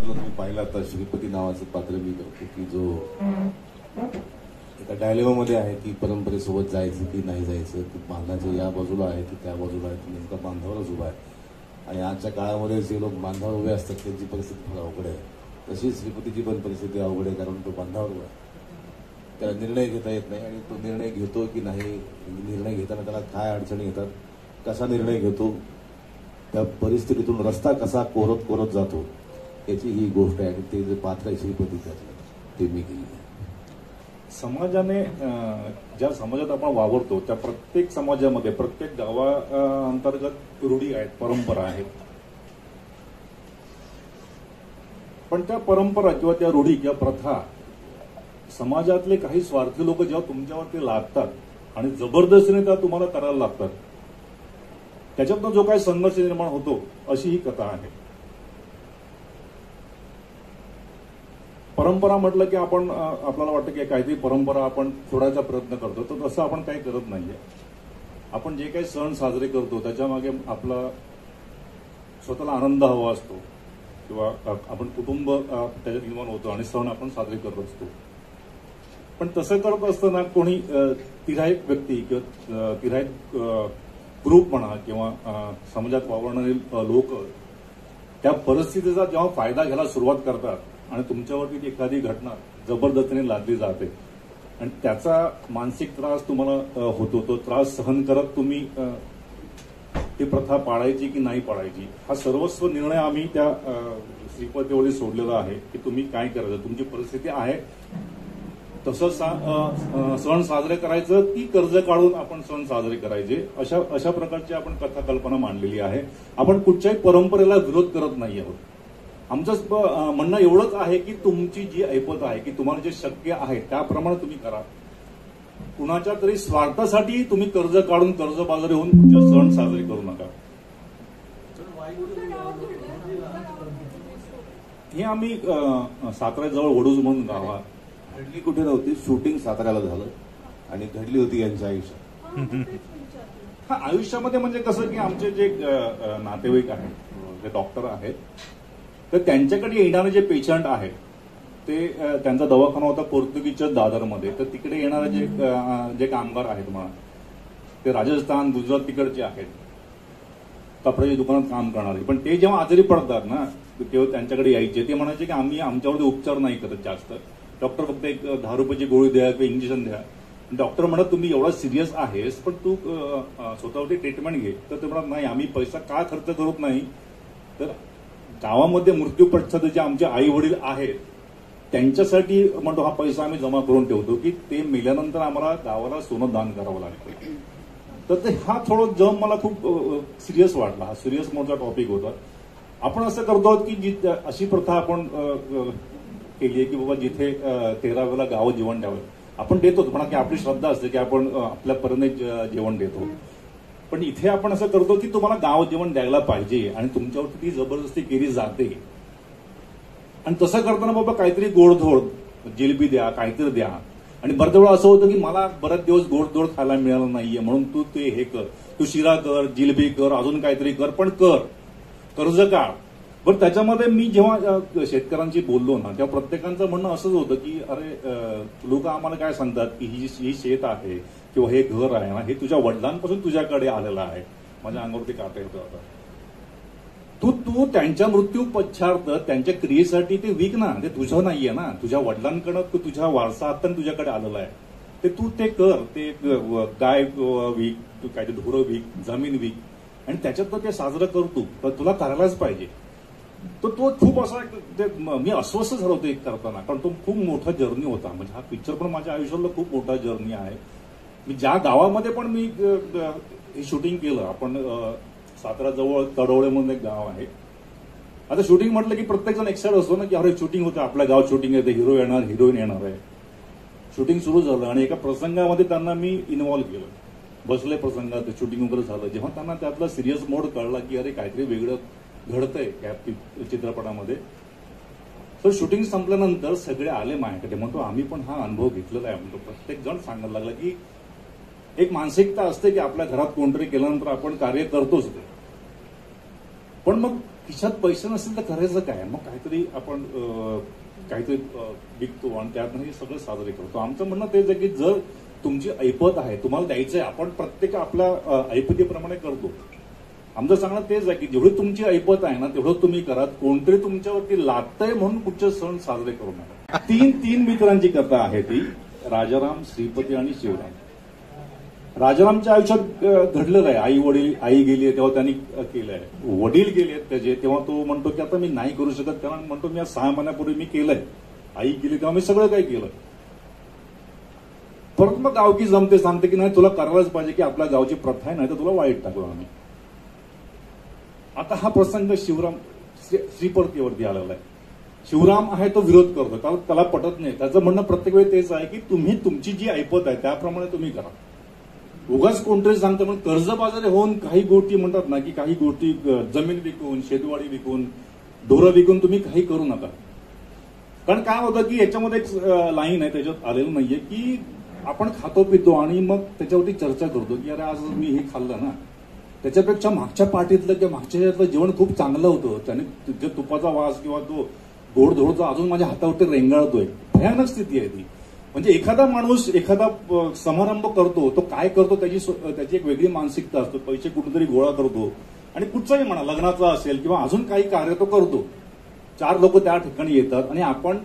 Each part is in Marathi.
चित्रपटातलं तुम्ही पाहिलं आता श्रीपती नावाचं पात्र मी करतो की जो एका डायलेमामध्ये आहे की परंपरेसोबत जायचं की नाही जायचं, की बांधाचं या बाजूला आहे की त्या बाजूला आहे, की नेमका बांधावरच उभा आहे. आणि आजच्या काळामध्ये जे लोक बांधावर उभे असतात त्यांची परिस्थिती फार अवघड आहे. तशीच श्रीपतीची पण परिस्थिती अवघड आहे, कारण तो बांधावर उभा आहे. त्याला निर्णय घेता येत नाही आणि तो निर्णय घेतो की नाही, निर्णय घेताना त्याला काय अडचणी येतात, कसा निर्णय घेतो, त्या परिस्थितीतून रस्ता कसा कोरत कोरत जातो याची ही गोष्ट आहे. आणि ते जे पात्र आहे श्रीपती त्यातलं ते मी केली आहे. समाजाने ज्या समाजात आपण वावरतो त्या प्रत्येक समाजामध्ये प्रत्येक गावाअंतर्गत रूढी आहेत, परंपरा आहेत. पण त्या परंपरा किंवा त्या रूढी किंवा प्रथा समाजातले काही स्वार्थी लोक जेव्हा तुमच्यावरती लादतात आणि जबरदस्तीने त्या तुम्हाला करायला लागतात, त्याच्यातनं जो काही संघर्ष निर्माण होतो अशी ही कथा आहे. परंपरा म्हटलं की आपण आपल्याला वाटतं की काहीतरी परंपरा आपण सोडायचा प्रयत्न करतो, तर तसं आपण काही करत नाहीये. आपण जे काही सण साजरे करतो त्याच्यामागे आपला स्वतःला आनंद हवा असतो किंवा आपण कुटुंब त्याच्यात निर्माण होतो आणि सण आपण साजरे करत असतो. पण तसं करत असताना कोणी तिराईक व्यक्ती किंवा तिराईक ग्रुप म्हणा किंवा समाजात वावरणारे लोक त्या परिस्थितीचा जेव्हा फायदा घ्यायला सुरुवात करतात आणि तुमच्यावरती एखादी घटना जबरदस्तीने लादली जाते आणि त्याचा मानसिक त्रास तुम्हाला होतो, तो त्रास सहन करत तुम्ही ती प्रथा पाळायची की नाही पाळायची हा सर्वस्व निर्णय आम्ही त्या श्रीपतीवरती सोडलेला आहे की तुम्ही काय करायचं, तुमची परिस्थिती आहे तसं सण साजरे करायचं की कर्ज काढून आपण सण साजरे करायचे, अशा प्रकारची आपण कथा कल्पना मांडलेली आहे. आपण कुठच्याही परंपरेला विरोध करत नाही आहोत. आमचं म्हणणं एवढंच आहे की तुमची जी ऐपत आहे की तुम्हाला जे शक्य आहे त्याप्रमाणे तुम्ही करा. कुणाच्या तरी स्वार्थासाठी तुम्ही कर्ज काढून कर्जबाजारी होऊन सण साजरे करू नका. हे आम्ही साताऱ्याजवळ वडूज म्हणून गाव आहे. घडली कुठे नव्हती, शूटिंग साताऱ्याला झालं आणि घडली होती यांच्या आयुष्यात. हा आयुष्यामध्ये म्हणजे कसं की आमचे जे नातेवाईक आहेत, जे डॉक्टर आहेत, तर त्यांच्याकडे येणारे जे पेशंट आहेत ते त्यांचा दवाखाना होता पोर्तुगीजच्या दादरमध्ये, तर तिकडे येणारे जे कामगार आहेत म्हणा ते राजस्थान गुजरात तिकडचे आहेत, कपड्याच्या दुकानात काम करणारे. पण ते जेव्हा आजारी पडतात ना तेव्हा त्यांच्याकडे यायचे, ते म्हणायचे की आम्ही आमच्यावरती उपचार नाही करत जास्त, डॉक्टर फक्त एक 10 रुपयाची गोळी द्या किंवा इंजेक्शन द्या. डॉक्टर म्हणत तुम्ही एवढा सिरियस आहेस पण तू स्वतःवरती ट्रीटमेंट घे, तर ते म्हणत नाही आम्ही पैसा का खर्च करत नाही, तर गावामध्ये मृत्यू पश्चात जे आमचे आई वडील आहेत त्यांच्यासाठी म्हणतो हा पैसा आम्ही जमा करून ठेवतो की ते मेल्यानंतर आम्हाला गावाला सोनं दान करावं लागतं. तर ते हा थोडं जम मला खूप सिरियस वाटला, हा सिरियस मोठा टॉपिक होता. आपण असं करतो की अशी प्रथा आपण केली आहे की बाबा जिथे 13वेला गावं जेवण द्यावं, आपण देतोच म्हणा की आपली श्रद्धा असते की आपण आपल्या परीने जेवण देतो. पण इथे आपण असं करतो की तुम्हाला गाव जेवण द्यायला पाहिजे आणि तुमच्यावरती ती जबरदस्ती केली जाते. आणि तसं करताना बाबा काहीतरी गोडधोड जिलेबी द्या, काहीतरी द्या. आणि बऱ्याच वेळा असं होतं की मला बरेच दिवस गोडधोड खायला मिळालं नाहीये म्हणून तू ते हे कर, तू शिरा कर, जिलेबी कर, अजून काहीतरी कर, पण कर, कर्ज काढ. बरं त्याच्यामध्ये मी जेव्हा शेतकऱ्यांशी बोललो ना तेव्हा प्रत्येकांचं म्हणणं असंच होतं की अरे लोक आम्हाला काय सांगतात की ही शेत आहे किंवा हे घर आहे ना हे तुझ्या वडिलांपासून तुझ्याकडे आलेलं आहे. माझ्या अंगावरती काटा येतो आता. तू त्यांच्या मृत्यू पश्चात त्यांच्या क्रियेसाठी ते विक ना, ते तुझं नाहीये ना, तुझ्या वडिलांकडं तुझ्या वारसा हाताने तुझ्याकडे आलेला आहे, ते तू ते कर, ते गाय विक, तू काय ते ढोरं विक, जमीन विक आणि त्याच्यात ते साजरं करतो, तर तुला करायलाच पाहिजे. तर तो खूप असा मी अस्वस्थ झालो होतो एक करताना, कारण तो खूप मोठा जर्नी होता. म्हणजे हा पिक्चर पण माझ्या आयुष्यातला खूप मोठा जर्नी आहे. मी ज्या गावामध्ये पण मी हे शूटिंग केलं, आपण साताऱ्याजवळ तडवळे म्हणून एक गाव आहे. आता शूटिंग म्हटलं की प्रत्येक जण एक्साइट असतो ना की अरे शूटिंग होतं, आपल्या गावात शूटिंग आहे, हिरो येणार, हिरोईन येणार आहे. शूटिंग सुरू झालं आणि एका प्रसंगामध्ये त्यांना मी इन्व्हॉल्व्ह केलं. बसले प्रसंगात शूटिंग वगैरे झालं, जेव्हा त्यांना त्यातला सिरियस मोड कळला की अरे काहीतरी वेगळं घडतंय या चित्रपटामध्ये, तर शूटिंग संपल्यानंतर सगळे आले माझ्याकडे. म्हणतो आम्ही पण हा अनुभव घेतलेला आहे. म्हणतो प्रत्येक जण सांगायला लागला की एक मानसिकता असते की आपल्या घरात कोणतरी केल्यानंतर आपण कार्य करतोच ते, पण मग खिशात पैसे नसेल तर करायचं काय, मग काहीतरी आपण काहीतरी विकतो आणि त्यातनं हे सगळं साजरे करतो. आमचं म्हणणं तेच आहे की जर तुमची ऐपत आहे, तुम्हाला द्यायचं आहे, आपण प्रत्येक आपल्या ऐपतीप्रमाणे करतो. आमचं सांगणं तेच आहे की जेवढी तुमची ऐपत आहे ना तेवढं तुम्ही करा. कोणतरी तुमच्यावरती लादतंय म्हणून कुठचे सण साजरे करू नका. तीन मित्रांची कथा आहे ती, राजाराम, श्रीपती आणि शिवराम. राजारामच्या आयुष्यात घडलेलं आहे. आई गेली तेव्हा त्यांनी केलंय, वडील गेले त्याचे तेव्हा तो म्हणतो की आता मी नाही करू शकत, कारण म्हणतो मी 6 महिन्यापूर्वी मी केलंय. आई गेली तेव्हा मी सगळं काही केलं. परत मग गावकी जमते, सांगते की नाही तुला करायलाच पाहिजे, की आपल्या गावची प्रथा आहे, नाही तर तुला वाईट टाकू आम्ही. आता हा प्रसंग शिवराम श्रीपतीवरती आलेला आहे. शिवराम आहे तो विरोध करतो, त्याला पटत नाही. त्याचं म्हणणं प्रत्येक वेळी तेच आहे की तुम्ही तुमची जी ऐपत आहे त्याप्रमाणे तुम्ही करा. उगाच कोणतरी सांगतं मग कर्जबाजारी होऊन काही गोष्टी म्हणतात ना की काही गोष्टी जमीन विकून, शेतवाडी विकून, ढोरं विकून तुम्ही काही करू नका. कारण काय होतं की याच्यामध्ये एक लाईन आहे त्याच्यात आलेलं नाहीये की आपण खातो पितो आणि मग त्याच्यावरती चर्चा करतो की अरे आज मी हे खाल्लं ना, त्याच्यापेक्षा मागच्या पार्टीतलं किंवा मागच्या ह्याच्यातलं जेवण खूप चांगलं होतं, त्याने जे तुपाचा वास किंवा तो गोडधोडचा अजून माझ्या हातावरती रेंगाळतोय. भयानक स्थिती आहे ती. म्हणजे एखादा माणूस एखादा समारंभ करतो, तो काय करतो त्याची एक वेगळी मानसिकता असतो. पैसे कुठेतरी गोळा करतो आणि कुठचाही म्हणा, लग्नाचा असेल किंवा अजून काही कार्य तो करतो. 4 लोक त्या ठिकाणी येतात आणि आपण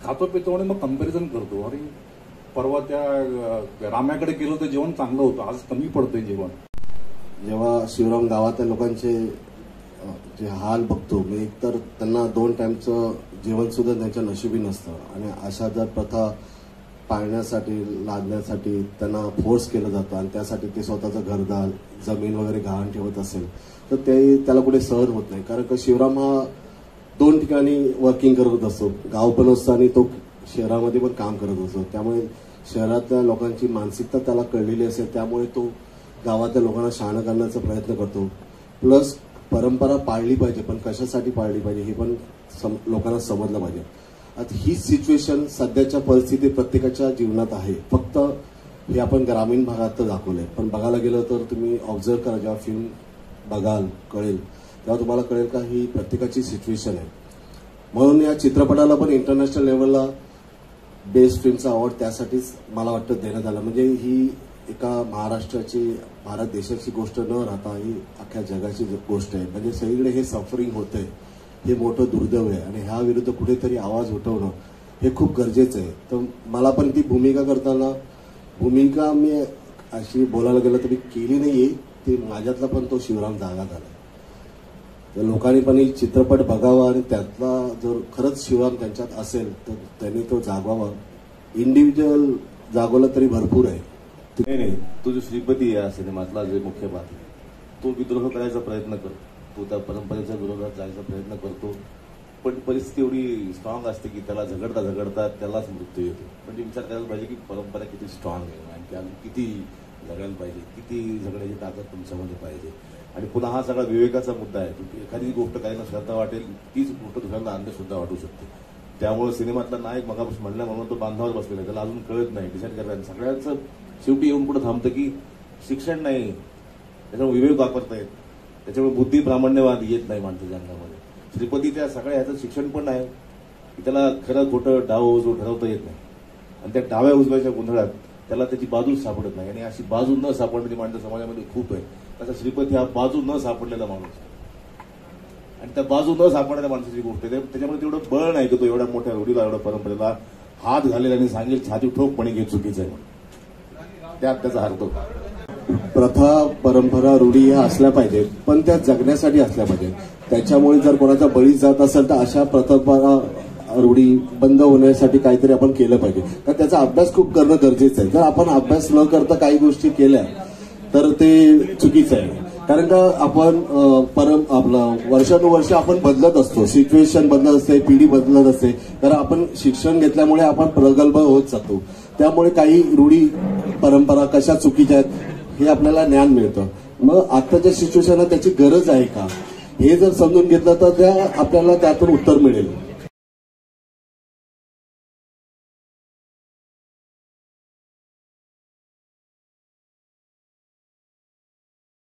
खातो पितो आणि मग कंपॅरिझन करतो. अरे परवा त्या राम्याकडे गेलो तर जेवण चांगलं होतं, आज कमी पडतंय जेवण. जेव्हा शिवराम गावातल्या लोकांचे जे हाल बघतो मी, तर त्यांना 2 टाइमचं जेवण सुद्धा त्यांच्या नशिबी नसतं. आणि अशा जर प्रथा पाळण्यासाठी, लादण्यासाठी त्यांना फोर्स केलं जातं आणि त्यासाठी ते स्वतःचं घरदार, जमीन वगैरे गहाण ठेवत असेल तर ते त्याला कुठे सहन होत नाही. कारण का शिवराम हा 2 ठिकाणी वर्किंग करत असतो, गाव पण असतो आणि तो शहरामध्ये पण काम करत असतो. त्यामुळे शहरातल्या लोकांची मानसिकता त्याला कळलेली असेल, त्यामुळे तो गावातल्या लोकांना शहाणं करण्याचा प्रयत्न करतो. प्लस परंपरा पाळली पाहिजे, पण कशासाठी पाळली पाहिजे हे पण लोकांना समजलं पाहिजे. आता ही सिच्युएशन सध्याच्या परिस्थितीत प्रत्येकाच्या जीवनात आहे. फक्त हे आपण ग्रामीण भागात दाखवलंय, पण बघायला गेलं तर तुम्ही ऑब्झर्व करा, जेव्हा फिल्म बघाल कळेल तेव्हा तुम्हाला कळेल का ही प्रत्येकाची सिच्युएशन आहे. म्हणून या चित्रपटाला पण इंटरनॅशनल लेवलला बेस्ट फिल्मचा अवॉर्ड त्यासाठीच मला वाटतं देण्यात आला. म्हणजे ही एका महाराष्ट्राची, भारत देशाची गोष्ट न राहता ही अख्ख्या जगाची गोष्ट आहे. म्हणजे सगळीकडे हे सफरिंग होतंय, हे मोठं दुर्दैव आहे आणि ह्या विरुद्ध कुठेतरी आवाज उठवणं हे खूप गरजेचं आहे. तर मला पण ती भूमिका करताना, भूमिका मी अशी बोलायला गेलं तरी केली नाहीये, ते माझ्यातला पण तो शिवराम जागा झाला. तर लोकांनी पण ही चित्रपट बघावा आणि त्यातला जर खरंच शिवराम त्यांच्यात असेल तर त्यांनी तो जागवावा. इंडिव्हिज्युअल जागवलं तरी भरपूर आहे. नाही, तो जो श्रीपती या सिनेमातला जे मुख्य पात्र तो विद्रोह करायचा प्रयत्न करतो, तो त्या परंपरेच्या विरोधात जायचा प्रयत्न करतो. पण परिस्थिती एवढी स्ट्रॉंग असते की त्याला झगडता त्यालाच मृत्यू येतो. म्हणजे विचार करायला पाहिजे की परंपरा किती स्ट्रॉंग आहे आणि त्या किती जगायला पाहिजे, किती जगण्याची ताकद तुमच्यामध्ये पाहिजे. आणि पुन्हा हा सगळा विवेकाचा मुद्दा आहे. एखादी गोष्ट काही श्रद्धा वाटेल, तीच गोष्ट दुसऱ्यांना अंधश्रद्धा वाटू शकते. त्यामुळे सिनेमातला नायक मगापासून म्हणल्या म्हणून तो बांधावर बसलेला आहे, त्याला अजून कळत नाही, डिसाईड करायला. सगळ्यांचं शेवटी येऊन पुढे थांबतं की शिक्षण नाही, त्याच्यामुळे विवेक वापरता येत, त्याच्यामुळे बुद्धी प्रामाण्यवाद येत नाही माणसाच्या अंगामध्ये. श्रीपती त्या सगळ्या ह्याचं शिक्षण पण आहे की त्याला खरं खोटं डाव उजव ठरवता येत नाही. आणि त्या डाव्या उजव्याच्या गोंधळात त्याला त्याची बाजूच सापडत नाही. आणि अशी बाजू न सापडणारी माणसं समाजामध्ये खूप आहे. तसा श्रीपती हा बाजू न सापडलेला माणूस आणि त्या बाजू न सापडणाऱ्या माणसाची गोष्ट आहे. त्याच्यामुळे तेवढं बळ नाही की तो एवढ्या मोठ्या रूढीला, एवढ्या परंपरेला हात घालेल आणि सांगेल छाती ठोकपणे घे चुकीचं आहे म्हणून. त्यात त्याचा अर्थ. प्रथा, परंपरा, रूढी ह्या असल्या पाहिजेत, पण त्या जगण्यासाठी असल्या पाहिजेत. त्याच्यामुळे जर कोणाचा बळी जात असेल तर अशा प्रथा, रूढी बंद होण्यासाठी काहीतरी आपण केलं पाहिजे. तर त्याचा अभ्यास खूप करणं गरजेचं आहे. जर आपण अभ्यास न करता काही गोष्टी केल्या तर ते चुकीचं आहे. कारण का आपण आपलं वर्षानुवर्ष आपण बदलत असतो, सिच्युएशन बदलत असते, पिढी बदलत असते. तर आपण शिक्षण घेतल्यामुळे आपण प्रगल्भ होत जातो. त्यामुळे काही रूढी, परंपरा कशा चुकीच्या आहेत हे आपल्याला ज्ञान मिळतं. मग आताच्या सिच्युएशनला त्याची गरज आहे का हे जर समजून घेतलं तर आपल्याला त्यातून उत्तर मिळेल.